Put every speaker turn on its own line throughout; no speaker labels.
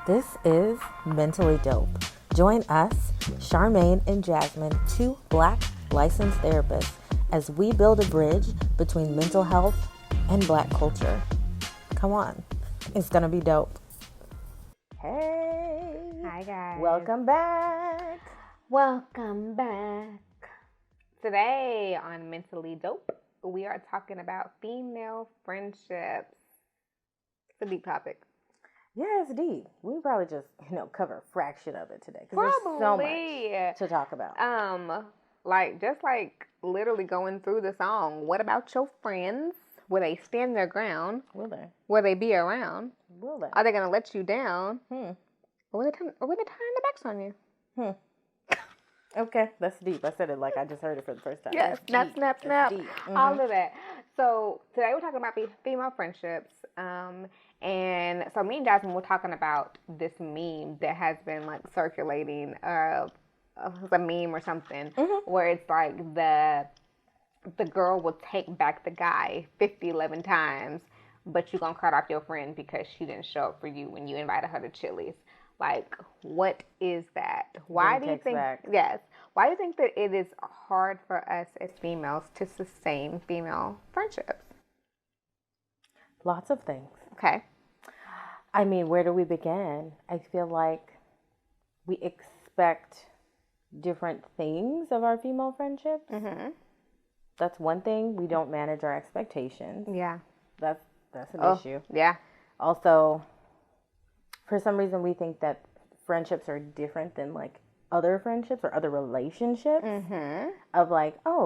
This is Mentally Dope. Join us, Charmaine and Jasmine, two Black licensed therapists, as we build a bridge between mental health and Black culture. Come on, it's gonna be dope. Hey.
Hi guys.
Welcome back.
Welcome back. Today on Mentally Dope, we are talking about female friendships. It's a deep topic.
Yeah, it's deep. We probably just, cover a fraction of it today. Because there's so much to talk about.
Just literally going through the song. What about your friends? Will they stand their ground?
Will they?
Will they be around?
Will they?
Are they going to let you down? Or will they turn their backs on you?
Okay, that's deep. I said it like I just heard it for the first time.
Yes, snap.
Mm-hmm.
All of that. So today we're talking about female friendships. And so me and Jasmine were talking about this meme that has been circulating, a meme or something, where it's like the girl will take back the guy 11 times, but you're going to cut off your friend because she didn't show up for you when you invited her to Chili's. What is that? Why do you think? Yes. Why do you think that it is hard for us as females to sustain female friendships?
Lots of things.
Okay.
I mean, where do we begin? I feel like we expect different things of our female friendships. Mm-hmm. That's one thing. We don't manage our expectations.
Yeah.
That's an issue.
Yeah.
Also, for some reason, we think that friendships are different than other friendships or other relationships. Mm-hmm. Of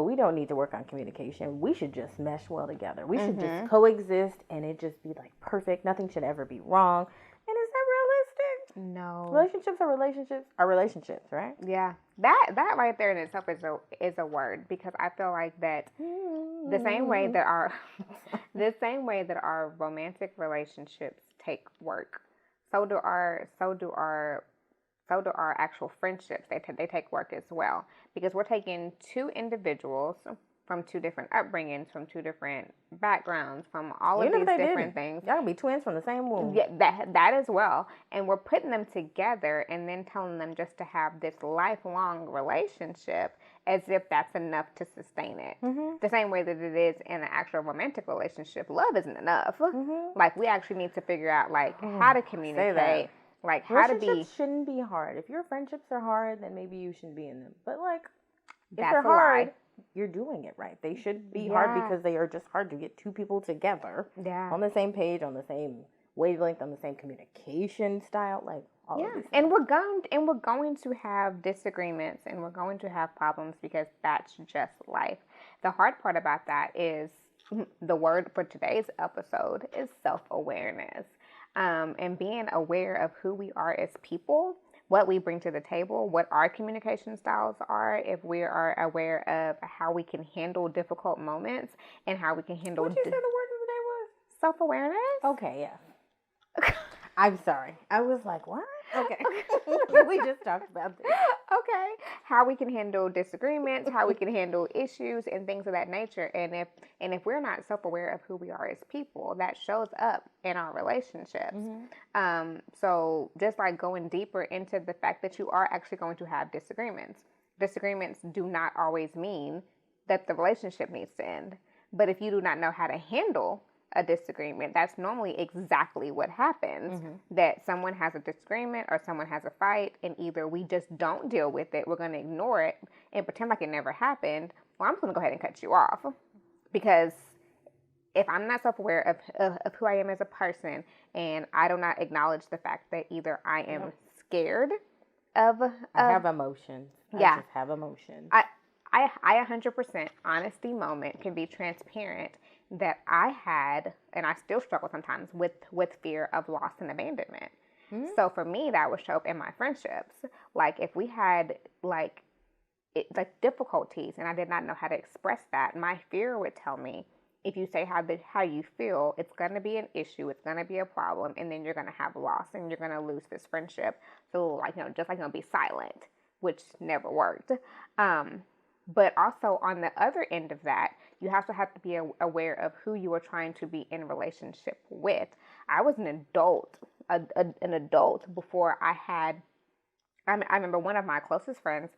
we don't need to work on communication. We should just mesh well together. We should just coexist and it just be perfect. Nothing should ever be wrong. And is that realistic?
No.
Relationships are relationships, right?
Yeah. That right there in itself is a word, because I feel like that the same way that our romantic relationships take work, so do our actual friendships. They take work as well, because we're taking two individuals from two different upbringings, from two different backgrounds, from all of these different things.
Y'all can be twins from the same womb.
Yeah, that as well. And we're putting them together and then telling them just to have this lifelong relationship as if that's enough to sustain it. Mm-hmm. The same way that it is in an actual romantic relationship. Love isn't enough. Mm-hmm. We actually need to figure out how to communicate. How to be.
Relationships shouldn't be hard. If your friendships are hard, then maybe you shouldn't be in them. But if
that's
they're hard, you're doing it right. They should be hard because they are just hard to get two people together on the same page, on the same wavelength, on the same communication style, all of these things.
And we're going to have disagreements and we're going to have problems, because that's just life. The hard part about that is the word for today's episode is self-awareness. And being aware of who we are as people, what we bring to the table, what our communication styles are, if we are aware of how we can handle difficult moments and how we can handle...
What did you say the word of the day was?
Self-awareness?
Okay, yeah. I'm sorry. I was like, what? Okay. We just talked about this.
Okay. How we can handle disagreements, how we can handle issues and things of that nature. And if we're not self-aware of who we are as people, that shows up in our relationships. Mm-hmm. So just going deeper into the fact that you are actually going to have disagreements. Disagreements do not always mean that the relationship needs to end. But if you do not know how to handle a disagreement, that's normally exactly what happens. Mm-hmm. That someone has a disagreement or someone has a fight, and either we just don't deal with it, we're going to ignore it and pretend like it never happened, or I'm just going to go ahead and cut you off. Because if I'm not self-aware of who I am as a person, and I do not acknowledge the fact that either I am scared of...
I have emotions. I just have emotions.
I 100% honesty moment can be transparent that I had, and I still struggle sometimes with fear of loss and abandonment. Mm-hmm. So for me, that would show up in my friendships. If we had difficulties and I did not know how to express that, my fear would tell me, if you say how you feel, it's going to be an issue, it's going to be a problem, and then you're going to have loss and you're going to lose this friendship. So be silent, which never worked. But also on the other end of that, you also have to be aware of who you are trying to be in relationship with. I was an adult, an adult before I had. I remember one of my closest friends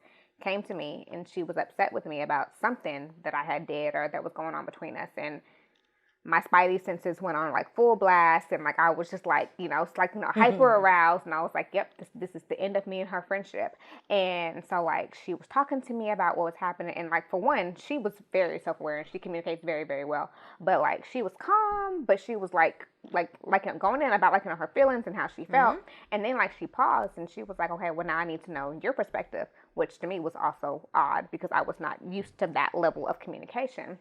came to me and she was upset with me about something that I had did or that was going on between us, and my spidey senses went on like full blast, and like I was just like, it's like, hyper aroused, and I was like, yep, this is the end of me and her friendship. And so like she was talking to me about what was happening, and like for one, she was very self-aware and she communicates very, very well, but like she was calm, but she was like going in about like her feelings and how she felt. And then like she paused and she was like, okay, well now I need to know your perspective, which to me was also odd because I was not used to that level of communication.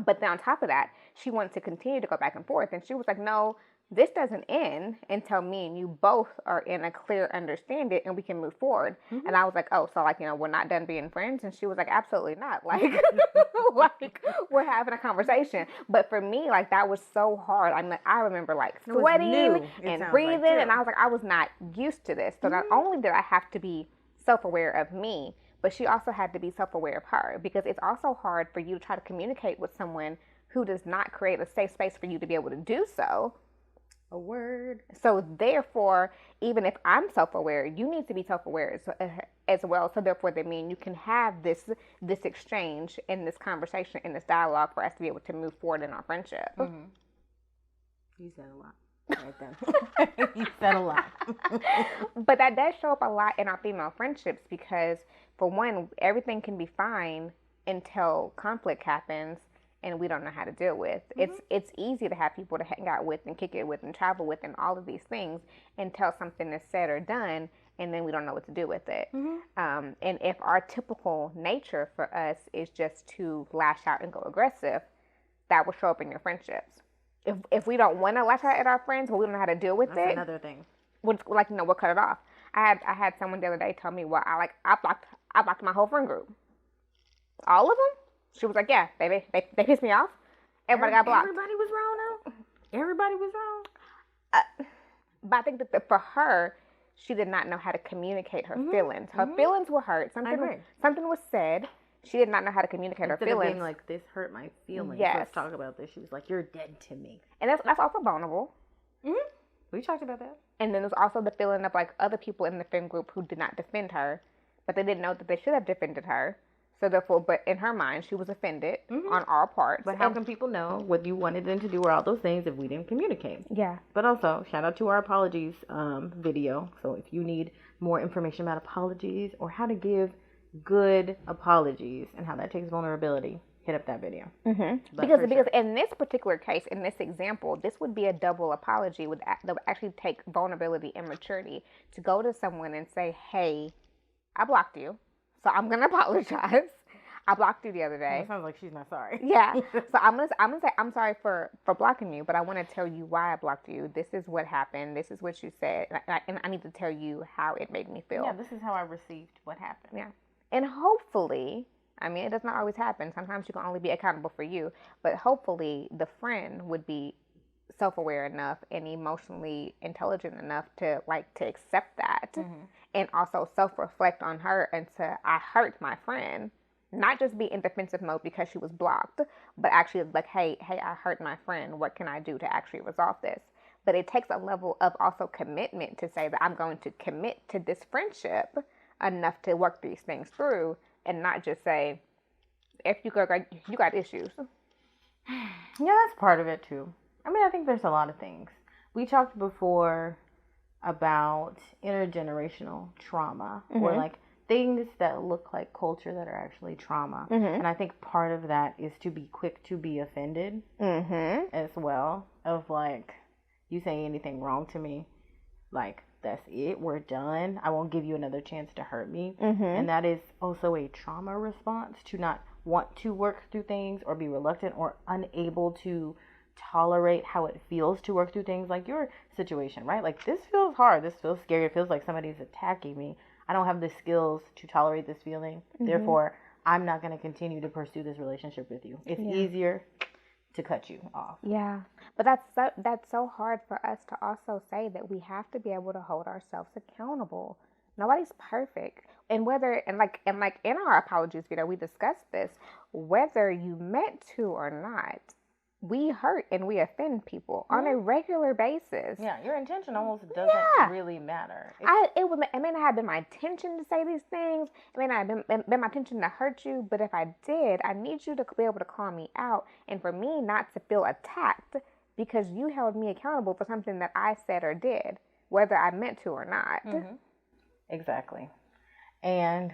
But then on top of that, she wanted to continue to go back and forth. And she was like, no, this doesn't end until me and you both are in a clear understanding and we can move forward. And I was like, oh, so like, we're not done being friends? And she was like, absolutely not. Like, like we're having a conversation. But for me, like that was so hard. I remember like sweating and breathing. Like, and I was like, I was not used to this. So not only did I have to be self-aware of me, but she also had to be self-aware of her, because it's also hard for you to try to communicate with someone who does not create a safe space for you to be able to do so.
A word.
So therefore, even if I'm self-aware, you need to be self-aware as well. So therefore, that means you can have this exchange and this conversation and this dialogue for us to be able to move forward in our friendship.
You said a lot. Right then. You said a lot.
But that does show up a lot in our female friendships because, for one, everything can be fine until conflict happens and we don't know how to deal with. It's easy to have people to hang out with and kick it with and travel with and all of these things until something is said or done, and then we don't know what to do with it. And if our typical nature for us is just to lash out and go aggressive, that will show up in your friendships. If we don't want to lash out at our friends, but we don't know how to deal with
That's another thing.
We'll cut it off. I had someone the other day tell me, well, I blocked my whole friend group. All of them? She was like, yeah, baby, they pissed me off. Everybody got blocked.
Everybody was wrong now. Everybody was wrong.
But I think that for her, she did not know how to communicate her feelings. Her feelings were hurt. Something was said. She did not know how to communicate her feelings.
Instead of being like, this hurt my feelings.
Yes.
Let's talk about this. She was like, you're dead to me.
And that's also vulnerable.
We talked about that.
And then there's also the feeling of like other people in the friend group who did not defend her, but they didn't know that they should have defended her. So therefore, but in her mind, she was offended on all parts.
But how can people know what you wanted them to do or all those things if we didn't communicate?
Yeah.
But also, shout out to our apologies video. So if you need more information about apologies or how to give good apologies and how that takes vulnerability, hit up that video.
Because in this particular case, in this example, this would be a double apology that would actually take vulnerability and maturity to go to someone and say, hey, I blocked you, so I'm going to apologize. I blocked you the other day.
It sounds like she's not sorry.
Yeah. So I'm gonna say I'm sorry for blocking you, but I want to tell you why I blocked you. This is what happened. This is what you said, and I need to tell you how it made me feel.
Yeah, this is how I received what happened.
Yeah. And hopefully, I mean, it does not always happen. Sometimes you can only be accountable for you, but hopefully the friend would be self-aware enough and emotionally intelligent enough to accept that and also self-reflect on her and say, I hurt my friend. Not just be in defensive mode because she was blocked, but actually like, hey, I hurt my friend. What can I do to actually resolve this? But it takes a level of also commitment to say that I'm going to commit to this friendship enough to work these things through and not just say, if you got issues.
Yeah, that's part of it too. I mean, I think there's a lot of things. We talked before about intergenerational trauma or like things that look like culture that are actually trauma. And I think part of that is to be quick to be offended as well. Of like, you say anything wrong to me, like, that's it, we're done. I won't give you another chance to hurt me. And that is also a trauma response to not want to work through things or be reluctant or unable to tolerate how it feels to work through things like your situation, right? Like, this feels hard. This feels scary. It feels like somebody's attacking me. I don't have the skills to tolerate this feeling. Therefore, I'm not going to continue to pursue this relationship with you. It's easier to cut you off.
Yeah. But that's so hard for us to also say that we have to be able to hold ourselves accountable. Nobody's perfect. And whether and like in our apologies video, we discussed this, whether you meant to or not, we hurt and we offend people on a regular basis.
Yeah, your intention almost doesn't really matter.
It may not have been my intention to say these things. It may not have been my intention to hurt you. But if I did, I need you to be able to call me out, and for me not to feel attacked because you held me accountable for something that I said or did, whether I meant to or not.
Exactly. And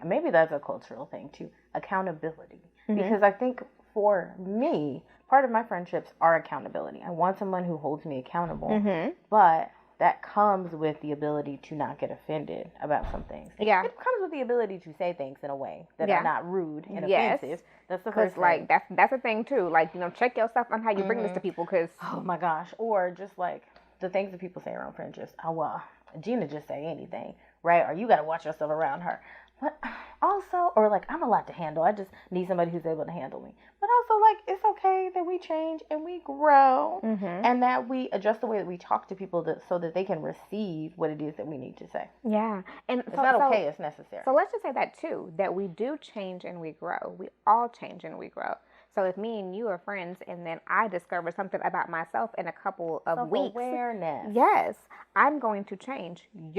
maybe that's a cultural thing too, accountability. Because I think for me, part of my friendships are accountability. I want someone who holds me accountable, but that comes with the ability to not get offended about some things.
Yeah.
It comes with the ability to say things in a way that are not rude and offensive. That's the first thing.
That's a thing too. Like, check yourself on how you bring this to people, because
oh my gosh. Or just like the things that people say around friendships. Oh, well, Gina just say anything, right? Or you got to watch yourself around her. But also, or like, I'm a lot to handle. I just need somebody who's able to handle me. But also, like, it's okay that we change and we grow and that we adjust the way that we talk to people so that they can receive what it is that we need to say.
Yeah. And
it's not okay, it's necessary.
So let's just say that too, that we do change and we grow. We all change and we grow. So if me and you are friends and then I discover something about myself in a couple of weeks,
awareness.
Yes, I'm going to change. If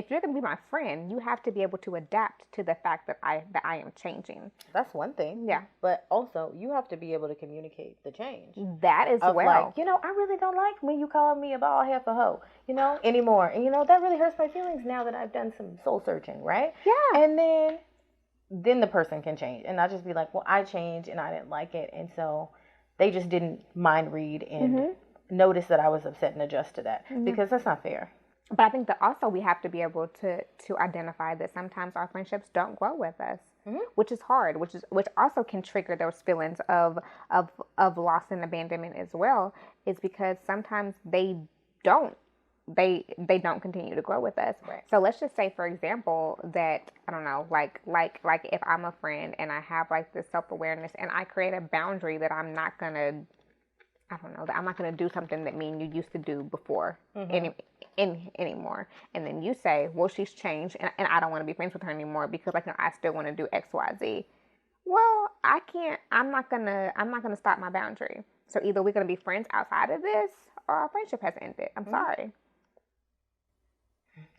you're gonna be my friend, you have to be able to adapt to the fact that I am changing.
That's one thing.
Yeah.
But also you have to be able to communicate the change.
That is well.
Like, I really don't like when you call me a bald half a hoe, anymore. And that really hurts my feelings now that I've done some soul searching, right?
Yeah.
And then the person can change and not just be like, well, I changed and I didn't like it. And so they just didn't mind read and notice that I was upset and adjust to that because that's not fair.
But I think that also we have to be able to identify that sometimes our friendships don't grow with us, which is hard, which also can trigger those feelings of loss and abandonment as well, is because sometimes they don't continue to grow with us.
Right.
So let's just say, for example, that, I don't know, like if I'm a friend and I have like this self-awareness and I create a boundary that I'm not going to, I don't know, that I'm not going to do something that me and you used to do before anymore. And then you say, well, she's changed and I don't want to be friends with her anymore because I still want to do X, Y, Z. Well, I'm not going to stop my boundary. So either we're going to be friends outside of this or our friendship has ended. I'm sorry.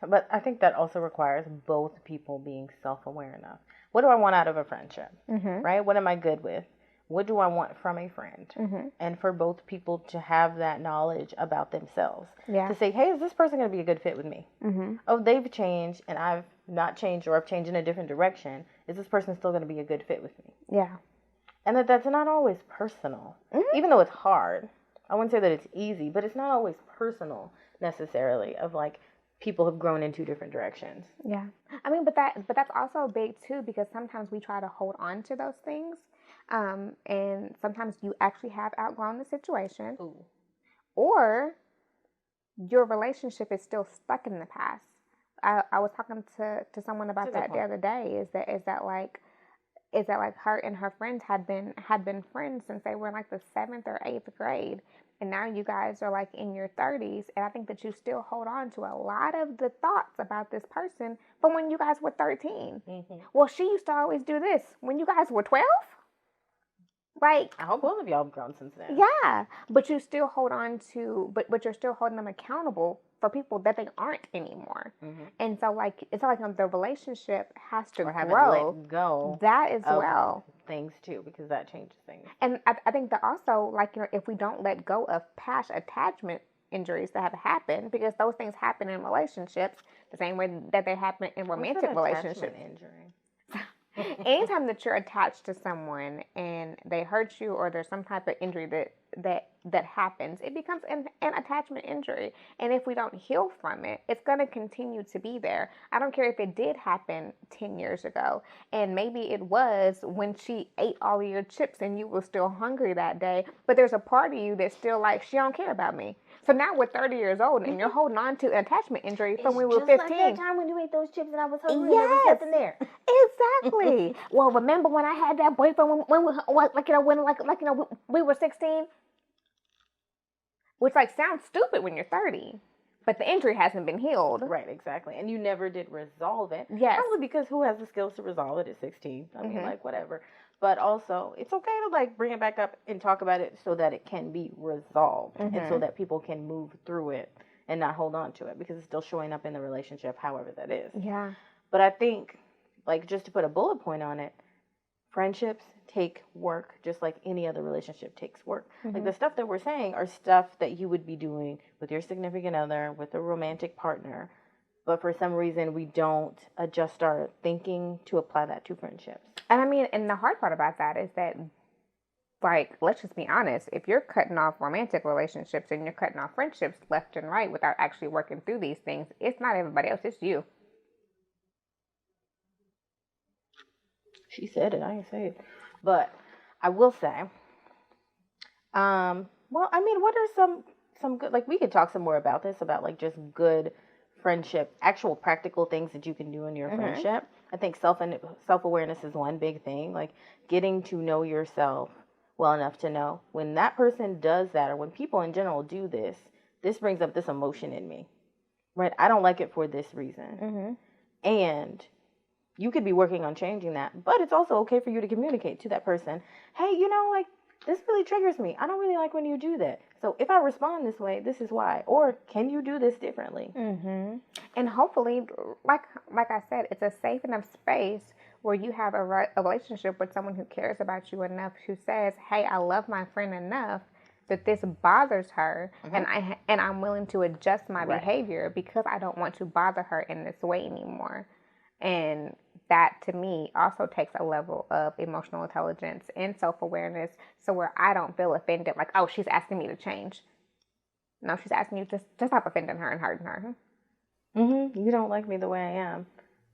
But I think that also requires both people being self-aware enough. What do I want out of a friendship, right? What am I good with? What do I want from a friend? And for both people to have that knowledge about themselves.
Yeah.
To say, hey, is this person going to be a good fit with me? Oh, they've changed and I've not changed, or I've changed in a different direction. Is this person still going to be a good fit with me?
Yeah.
And that's not always personal. Even though it's hard. I wouldn't say that it's easy, but it's not always personal necessarily, of like, people have grown in two different directions.
Yeah. I mean, but that's also big too, because sometimes we try to hold on to those things. And sometimes you actually have outgrown the situation.
Ooh. Or
your relationship is still stuck in the past. I was talking to someone about that the other day. Is that like her and her friends had been friends since they were in like the 7th or 8th grade. And now you guys are like in your 30s. And I think that you still hold on to a lot of the thoughts about this person from when you guys were 13. Well, she used to always do this when you guys were 12. Like,
I hope both of y'all have grown since then.
Yeah. But you still hold on to, but you're still holding them accountable for people that they aren't anymore. And so like, it's like the relationship has to grow.
Let go.
That as well.
Things too, because that changes things.
And I think that also, like, if we don't let go of past attachment injuries that have happened, because those things happen in relationships the same way that they happen in romantic relationships.
Injury?
Anytime that you're attached to someone and they hurt you, or there's some type of injury that happens, it becomes an attachment injury. And if we don't heal from it, it's going to continue to be there. I don't care if it did happen 10 years ago, and maybe it was when she ate all of your chips and you were still hungry that day, but there's a part of you that's still like, she don't care about me. So now we're 30 years old and you're holding on to an attachment injury from when we were 15.
Just like that time when you ate those chips and I was hungry and there was nothing there.
Exactly. Well, remember when I had that boyfriend when we were 16? Which like sounds stupid when you're 30. But the injury hasn't been healed.
Right, exactly. And you never did resolve it.
Yes.
Probably because who has the skills to resolve it at 16? I mean, like, whatever. But also, it's okay to, like, bring it back up and talk about it so that it can be resolved and so that people can move through it and not hold on to it because it's still showing up in the relationship, however that is.
Yeah.
But I think, like, just to put a bullet point on it, friendships take work just like any other relationship takes work. Like the stuff that we're saying are stuff that you would be doing with your significant other, with a romantic partner. But for some reason, we don't adjust our thinking to apply that to friendships.
And I mean, and the hard part about that is that, like, let's just be honest. If you're cutting off romantic relationships and you're cutting off friendships left and right without actually working through these things, it's not everybody else, it's you.
She said it. I didn't say it. But I will say, well, I mean, what are some good, like, we could talk some more about this, about, like, just good friendship, actual practical things that you can do in your friendship. I think self-awareness is one big thing, like, getting to know yourself well enough to know when that person does that, or when people in general do this, this brings up this emotion in me, right? I don't like it for this reason. And you could be working on changing that, but it's also okay for you to communicate to that person, hey, you know, like, this really triggers me. I don't really like when you do that. So if I respond this way, this is why. Or can you do this differently?
And hopefully, like I said, it's a safe enough space where you have a relationship with someone who cares about you enough, who says, hey, I love my friend enough that this bothers her, and I'm willing to adjust my behavior because I don't want to bother her in this way anymore. And that, to me, also takes a level of emotional intelligence and self-awareness, so where I don't feel offended, like, oh, she's asking me to change. No, she's asking you to stop offending her and hurting her.
You don't like me the way I am.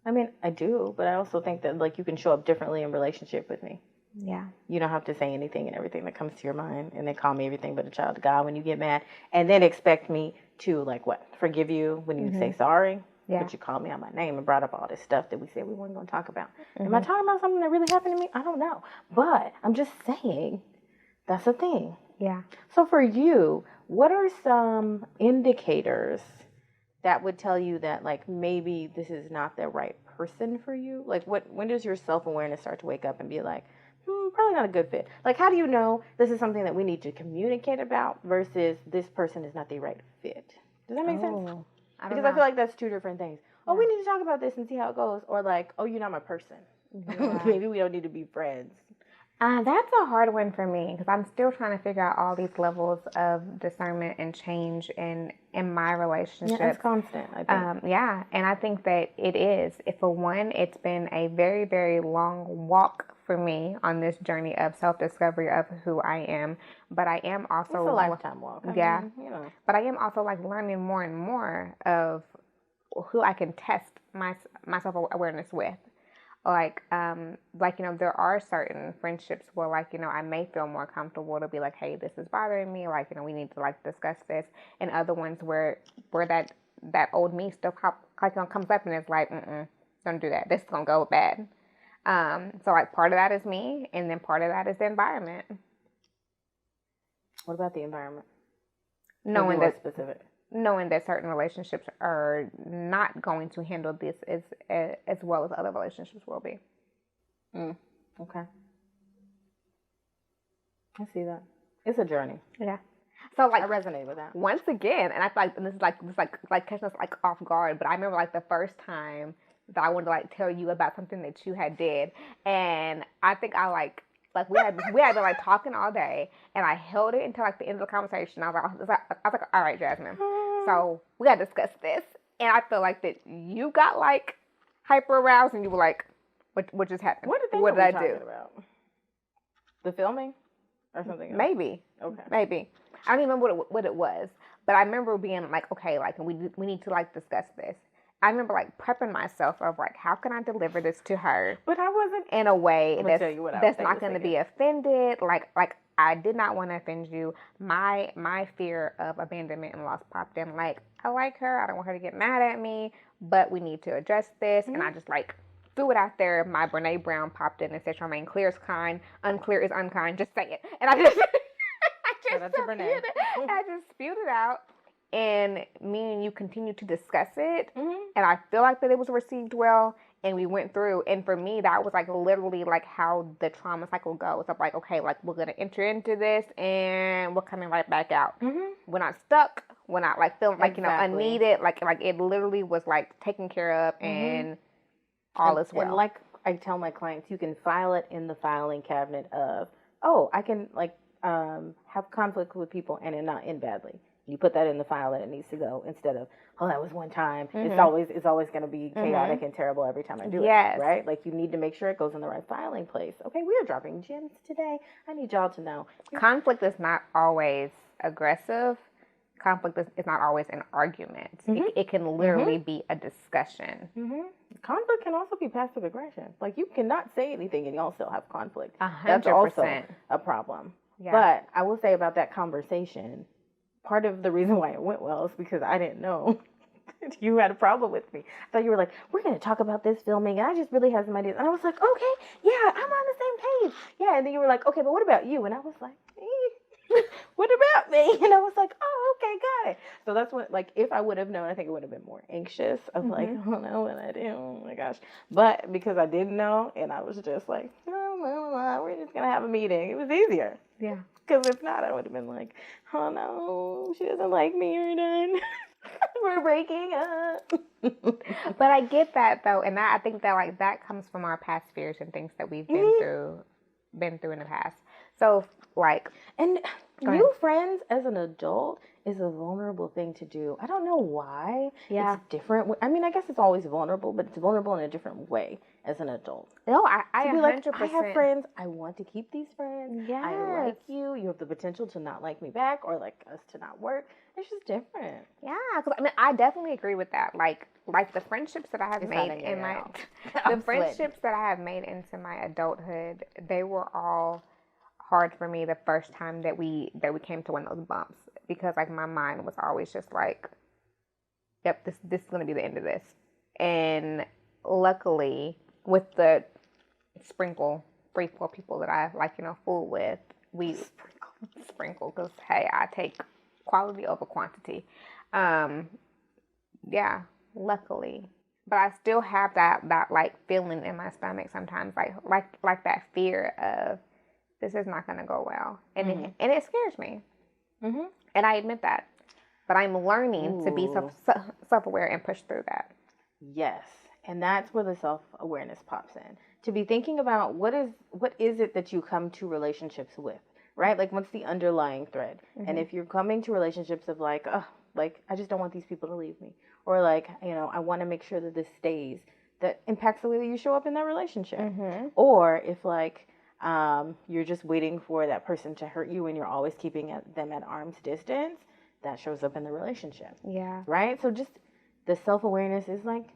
I mean, I do, but I also think that, like, you can show up differently in relationship with me.
Yeah.
You don't have to say anything and everything that comes to your mind and then call me everything but a child of God when you get mad, and then expect me to, like, what, forgive you when you say sorry? Yeah. But you called me out my name and brought up all this stuff that we said we weren't going to talk about. Am I talking about something that really happened to me? I don't know. But I'm just saying that's a thing.
Yeah.
So for you, what are some indicators that would tell you that, like, maybe this is not the right person for you? Like, when does your self-awareness start to wake up and be like, probably not a good fit? Like, how do you know this is something that we need to communicate about versus this person is not the right fit? Does that make sense? Because I feel like that's two different things. Oh, we need to talk about this and see how it goes. Or like, oh, you're not my person. Maybe we don't need to be friends.
That's a hard one for me because I'm still trying to figure out all these levels of discernment and change in my relationship.
Yeah, it's constant, I think.
Yeah, and I think that it is. For one, it's been a very, very long walk for me on this journey of self-discovery of who I am. But I am also...
It's a lifetime walk.
I mean, But I am also, like, learning more and more of who I can test my self-awareness with. Like, you know, there are certain friendships where, like, you know, I may feel more comfortable to be like, hey, this is bothering me. Like, you know, we need to, like, discuss this. And other ones where that old me still comes up and it's like, don't do that. This is going to go bad. So, like, part of that is me, and then part of that is the environment.
What about the environment?
Knowing that certain relationships are not going to handle this as well as other relationships will be.
Okay. I see that. It's a journey.
Yeah. So, like,
I resonate with that.
Once again, and I feel like this is like catching us, like, off guard, but I remember, like, the first time that I wanted to, like, tell you about something that you had did, and I think I like we had been, like, talking all day, and I held it until, like, the end of the conversation. I was like, all right, Jasmine, so we gotta discuss this. And I feel like that you got, like, hyper aroused, and you were like, what just happened? What did I do?
About? The filming or something else?
Maybe.
Okay.
Maybe. I don't even remember what it was, but I remember being like, okay, like, we need to, like, discuss this. I remember, like, prepping myself of, like, how can I deliver this to her?
But I wasn't
in a way that's not going to be offended. Like I did not want to offend you. My fear of abandonment and loss popped in. Like, I like her. I don't want her to get mad at me, but we need to address this. And I just, like, threw it out there. My Brene Brown popped in and said, Charmaine, clear is kind, unclear is unkind. Just say it. And I just,
that's a Brene.
I just spewed it out. and me and you continued to discuss it,
Mm-hmm.
and I feel like that it was received well, and we went through, and for me that was like literally like how the trauma cycle goes. I'm like, okay, like we're gonna enter into this and we're coming right back out.
Mm-hmm.
We're not stuck, we're not like feeling like
Exactly.
unneeded, like it literally was like taken care of, and all is well.
And like I tell my clients, you can file it in the filing cabinet of, oh, I can like have conflict with people and it not end badly. You put that in the file that it needs to go, instead of, oh, that was one time. It's always going to be chaotic and terrible every time I do it. Right? Like, you need to make sure it goes in the right filing place. Okay, we are dropping gems today. I need y'all to know.
Conflict is not always aggressive. Conflict is not always an argument. It can literally be a discussion.
Conflict can also be passive aggression. Like, you cannot say anything and y'all still have conflict.
100%.
That's also a problem. Yeah. But I will say about that conversation, part of the reason why it went well is because I didn't know you had a problem with me. I thought you were like, we're going to talk about this filming, and I just really have some ideas. And I was like, okay, yeah, I'm on the same page. Yeah, and then you were like, okay, but what about you? And I was like, what about me? And I was like, oh, okay, got it. So that's what, like, if I would have known, I think it would have been more anxious of like, I don't know what I do. Oh my gosh. But because I didn't know, and I was just like, no, we're just going to have a meeting. It was easier.
Yeah.
Because if not, I would have been like, oh no, she doesn't like me, we're done. We're breaking up.
But I get that though, and I think that like that comes from our past fears and things that we've been through in the past. So like,
and new friends as an adult is a vulnerable thing to do. I don't know why.
Yeah.
It's different. I mean, I guess it's always vulnerable, but it's vulnerable in a different way as an adult.
No, I 100%.
Like, I have friends. I want to keep these friends.
Yes.
I like you. You have the potential to not like me back, or like us to not work. It's just different.
Yeah, because I mean, I definitely agree with that. Like the friendships that I have made in my friendships that I have made into my adulthood, they were all hard for me the first time that we came to one of those bumps, because like my mind was always just like, yep, this is gonna be the end of this. And luckily, with the free for people that I like, fool with, we sprinkle, because hey, I take quality over quantity. Yeah, luckily. But I still have that like feeling in my stomach sometimes, like that fear of, this is not going to go well. And it scares me. And I admit that. But I'm learning to be self-aware and push through that.
Yes. And that's where the self-awareness pops in. To be thinking about what is it that you come to relationships with, right? Like, what's the underlying thread? And if you're coming to relationships of like, oh, like, I just don't want these people to leave me. Or like, I want to make sure that this stays. That impacts the way that you show up in that relationship. Or if like, you're just waiting for that person to hurt you and you're always keeping them at arm's distance, that shows up in the relationship.
Yeah.
Right? So just the self-awareness is like,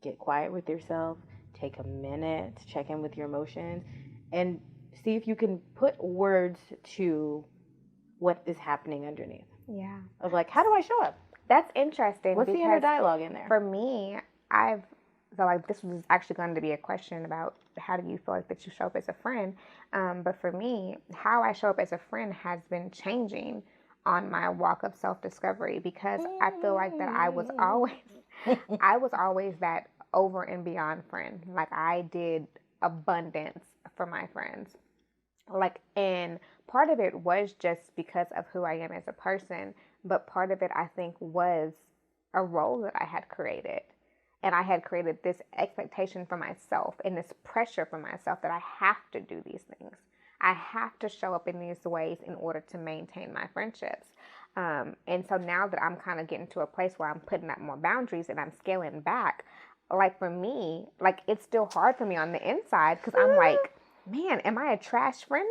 get quiet with yourself, take a minute to check in with your emotions, and see if you can put words to what is happening underneath.
Yeah.
Of like, how do I show up?
That's interesting.
What's the inner dialogue in there?
For me, this was actually going to be a question about how do you feel like that you show up as a friend. But for me, how I show up as a friend has been changing on my walk of self-discovery, because I feel like that I was always that over and beyond friend. Like, I did abundance for my friends. Like, and part of it was just because of who I am as a person, but part of it I think was a role that I had created. And I had created this expectation for myself and this pressure for myself that I have to do these things. I have to show up in these ways in order to maintain my friendships. And so now that I'm kind of getting to a place where I'm putting up more boundaries and I'm scaling back, like for me, like it's still hard for me on the inside, because I'm like, man, am I a trash friend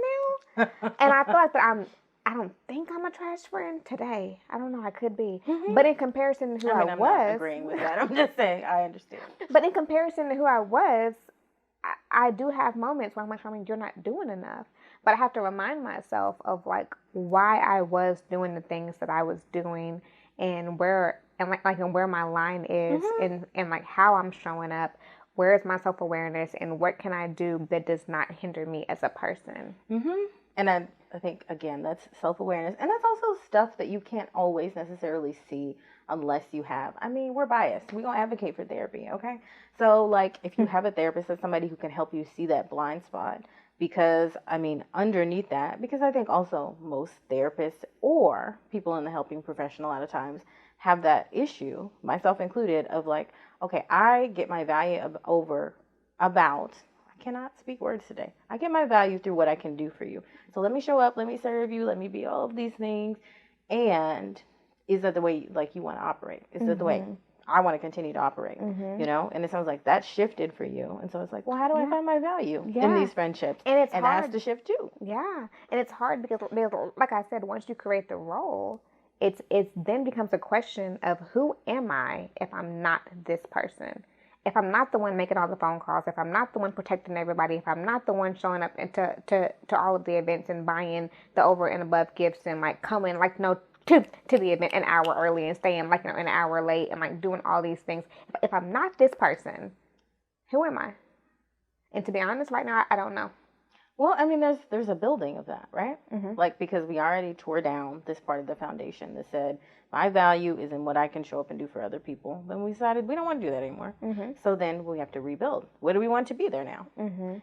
now? And I feel like that I don't think I'm a trash friend today. I don't know. I could be. But in comparison to who I was. I'm not
agreeing with that. I'm just saying, I understand.
But in comparison to who I was, I do have moments where I'm like, I mean, you're not doing enough. But I have to remind myself of like why I was doing the things that I was doing, and where my line is, and like how I'm showing up. Where is my self-awareness, and what can I do that does not hinder me as a person?
And I think, again, that's self-awareness. And that's also stuff that you can't always necessarily see unless you have. I mean, we're biased. We're going to advocate for therapy, okay? So, like, if you have a therapist, that's somebody who can help you see that blind spot. Because, I mean, underneath that, because I think also most therapists or people in the helping profession a lot of times have that issue, myself included, of like, okay, I get my value about, I cannot speak words today. I get my value through what I can do for you. So let me show up, let me serve you, let me be all of these things. And is that the way like you want to operate? Is that the way I want to continue to operate? You know? And it sounds like that shifted for you. And so it's like, well, how do I find my value in these friendships?
And it's
hard. It has to shift too.
Yeah. And it's hard because like I said, once you create the role, it then becomes a question of who am I if I'm not this person? If I'm not the one making all the phone calls, if I'm not the one protecting everybody, if I'm not the one showing up to all of the events and buying the over and above gifts and like coming like to the event an hour early and staying like an hour late and like doing all these things. If I'm not this person, who am I? And to be honest, right now I don't know.
Well, I mean, there's a building of that, right? Like, because we already tore down this part of the foundation that said, my value is in what I can show up and do for other people. Then we decided we don't want to do that anymore. So then we have to rebuild. What do we want to be there now?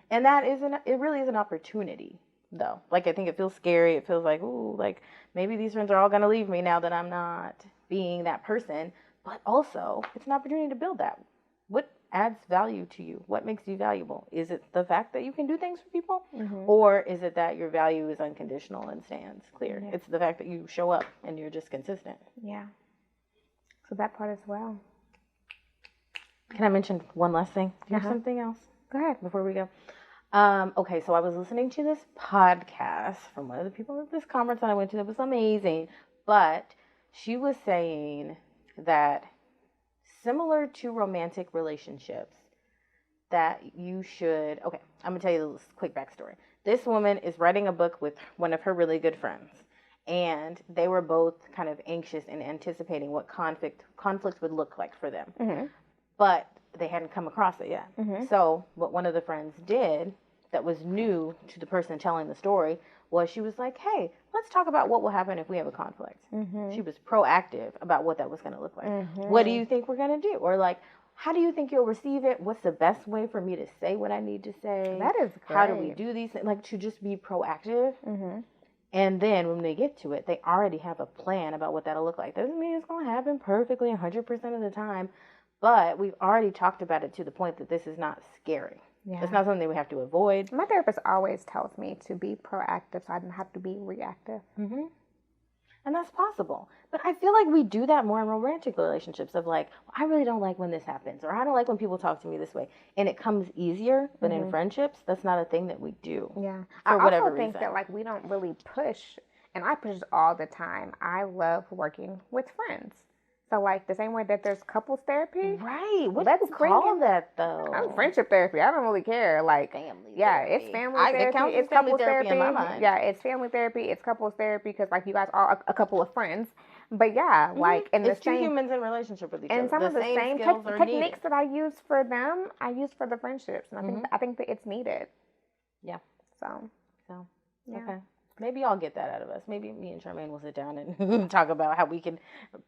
And that it really is an opportunity, though. Like, I think it feels scary. It feels like, ooh, like, maybe these friends are all going to leave me now that I'm not being that person. But also, it's an opportunity to build that. What adds value to you? What makes you valuable? Is it the fact that you can do things for people? Or is it that your value is unconditional and stands clear? It's the fact that you show up and you're just consistent.
Yeah. So that part as well.
Can I mention one last thing? Do you have something else?
Go ahead.
Before we go. Okay, so I was listening to this podcast from one of the people at this conference that I went to that was amazing. But she was saying that similar to romantic relationships, that you should, okay, I'm going to tell you this quick backstory. This woman is writing a book with one of her really good friends, and they were both kind of anxious and anticipating what conflict would look like for them. But they hadn't come across it yet. So what one of the friends did that was new to the person telling the story was she was like, hey, let's talk about what will happen if we have a conflict. She was proactive about what that was going to look like. What do you think we're going to do? Or like, how do you think you'll receive it? What's the best way for me to say what I need to say?
That is great.
How do we do these things? Like, to just be proactive. And then when they get to it, they already have a plan about what that'll look like. Doesn't mean it's going to happen perfectly 100% of the time, but we've already talked about it to the point that this is not scary. It's not something we have to avoid.
My therapist always tells me to be proactive so I don't have to be reactive.
And that's possible. But I feel like we do that more in romantic relationships of like, well, I really don't like when this happens, or I don't like when people talk to me this way. And it comes easier, but in friendships, that's not a thing that we do.
Yeah.
For whatever reason.
I also think that like we don't really push, and I push all the time. I love working with friends. So, like, the same way that there's couples therapy.
Right. What do you call that, though?
Friendship therapy. I don't really care. Like, family therapy. It's family therapy. It's couples therapy. In my mind. Yeah, it's family therapy. It's couples therapy because, like, you guys are a couple of friends. But, yeah, like, and
it's two humans in relationship with each other.
And some of the same techniques that I use for them, I use for the friendships. And I think that it's needed.
Yeah.
So, yeah.
Okay. Maybe I'll get that out of us. Maybe me and Charmaine will sit down and talk about how we can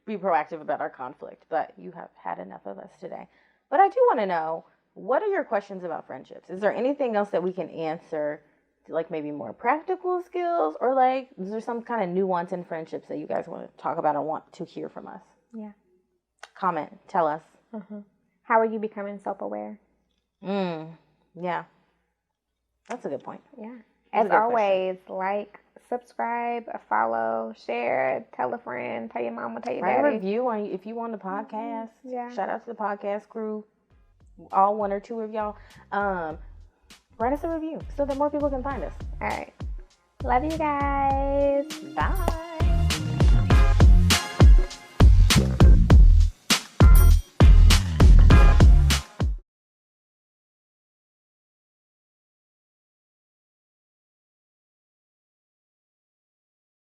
be proactive about our conflict. But you have had enough of us today. But I do want to know, what are your questions about friendships? Is there anything else that we can answer, like maybe more practical skills? Or like, is there some kind of nuance in friendships that you guys want to talk about or want to hear from us?
Yeah.
Comment. Tell us.
How are you becoming self-aware?
Yeah. That's a good point.
Yeah. As always, like, subscribe, follow, share, tell a friend, tell your mama, tell your daddy.
Write a review if you want the podcast. Shout out to the podcast crew, all one or two of y'all. Write us a review so that more people can find us.
All right. Love you guys.
Bye.